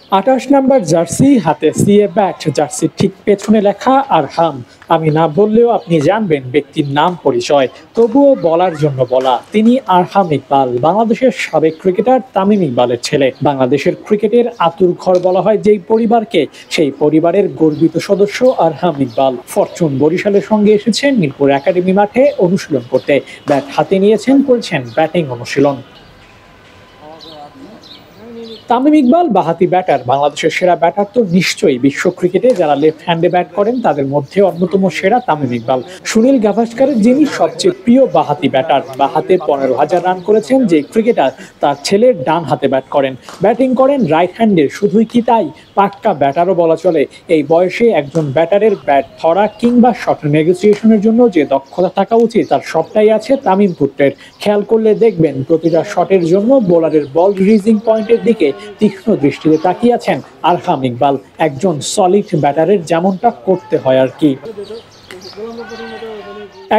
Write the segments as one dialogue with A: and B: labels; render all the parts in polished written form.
A: ২৮ number jersey, হাতে CA bat, জার্সির ঠিক পেছনে লেখা আরহাম। আমি না বললেও আপনি জানবেন ব্যক্তির নাম পরিচয়, তবুও বলার জন্য বলা। তিনি আরহাম ইকবাল, বাংলাদেশের সাবেক ক্রিকেটার তামিম ইকবালের ছেলে। বাংলাদেশের ক্রিকেটের আতুর ঘর বলা হয় যেই পরিবারকে, সেই পরিবারের গর্বিত সদস্য আরহাম ইকবাল। ফরচুন বরিশালের সঙ্গে এসেছেন মিরপুর একাডেমি মাঠে অনুশীলন করতে। ব্যাট হাতে নিয়েছেন, করেছেন ব্যাটিং অনুশীলন। তামিম ইকবাল বাঁহাতি ব্যাটার। বাংলাদেশের সেরা ব্যাটার তো নিশ্চয়ই। বিশ্ব ক্রিকেটে যারা লেফট হ্যান্ডে ব্যাট করেন তাদের মধ্যে অন্যতম সেরা তামিম ইকবাল। সুনীল গাভাস্কারের যিনি সবচেয়ে প্রিয় বাঁহাতি ব্যাটার। বাঁহাতে 15,000 রান করেছেন যে ক্রিকেটার, তার ছেলে ডান হাতে ব্যাট করেন, ব্যাটিং করেন রাইট হ্যান্ডে। শুধুই কি তাই, পাক্কা ব্যাটারও বলা চলে। এই বয়সে একজন ব্যাটারের ব্যাট ধরা কিংবা শট নেগোসিয়েশনের জন্য যে দক্ষতা থাকা উচিত, তার সবটাই আছে তামিম পুত্রের। খেয়াল করলে দেখবেন প্রতিটা শটের জন্য বোলারের বল রিলিজিং পয়েন্টের দিকে তীক্ষ্ণ দৃষ্টিতে তাকিয়ে আছেন আরহাম ইকবাল। একজন সলিড ব্যাটারের যেমনটা করতে হয় আর কি।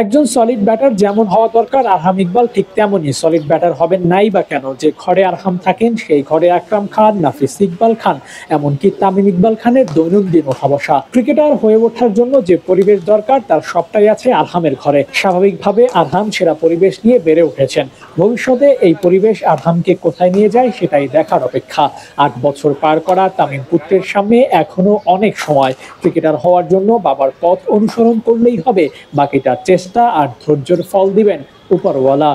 A: একজন সলিড ব্যাটার যেমন হওয়া দরকার, আরহাম ইকবাল ঠিক তেমনই সলিড ব্যাটার হবেন নাই বা কেন। যে ঘরে আরহাম থাকেন সেই ঘরে আকরাম খান, নাফিস ইকবাল খান, এমনকি তামিম ইকবাল খানের দৈনন্দিন ওঠা বসা। ক্রিকেটার হয়ে ওঠার জন্য যে পরিবেশ দরকার তার সবটাই আছে আরহামের ঘরে। স্বাভাবিকভাবে আরহাম সেরা পরিবেশ নিয়ে বেড়ে উঠেছেন। ভবিষ্যতে এই পরিবেশ আরহামকে কোথায় নিয়ে যায় সেটাই দেখার অপেক্ষা। 8 বছর পার করা তামিম পুত্রের সামনে এখনো অনেক সময়। ক্রিকেটার হওয়ার জন্য বাবার পথ অনুসরণ করলেই হবে, বাকিটা চেষ্টা আর ধৈর্যের ফল দিবেন উপরওয়ালা।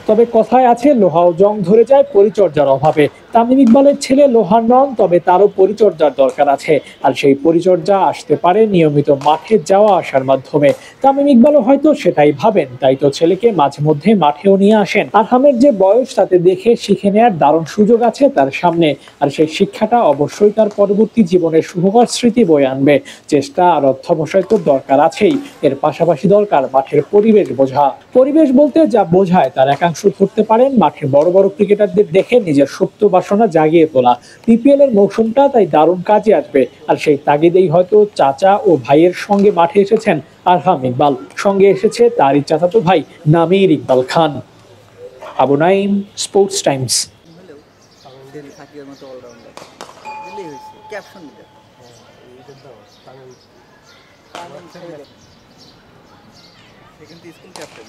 A: তবে কথায় আছে, লোহাও জং ধরে যায় পরিচর্যার অভাবে। তামিম ইকবালের ছেলে লোহার নন, তবে তারও পরিচর্যার দরকার আছে। আর সেই পরিচর্যা আসতে পারে নিয়মিত মাঠে যাওয়া আসার মাধ্যমে। তামিম ইকবালও হয়তো সেটাই ভাবেন, তাই তো ছেলেকে মাঝে মধ্যে মাঠেও নিয়ে আসেন। আরহামের যে বয়স, তাতে দেখে শিখে নেয়ার দারুণ সুযোগ আছে তার সামনে। আর সেই শিক্ষাটা অবশ্যই তার পরবর্তী জীবনের শুভকর স্মৃতি বয়ে আনবে। চেষ্টা আর অধ্যবসায় তো দরকার আছেই, এর পাশাপাশি দরকার মাঠের পরিবেশ বোঝা। পরিবেশ বলতে যা বোঝায় তার একাংশ ধরতে পারেন মাঠে বড় বড় ক্রিকেটারদের দেখে নিজের সুপ্ত বাসনা জাগিয়ে তোলা। বিপিএল এর মৌসুমটা তাই দারুণ কাজে আসবে। আর সেই তাগিদেই হয়তো চাচা ও ভাইয়ের সঙ্গে মাঠে এসেছেন আরহাম ইকবাল। সঙ্গে এসেছে তারই চাচাতো ভাই Namir Iqbal Khan. Abu Naim, Sports Times.
B: School captain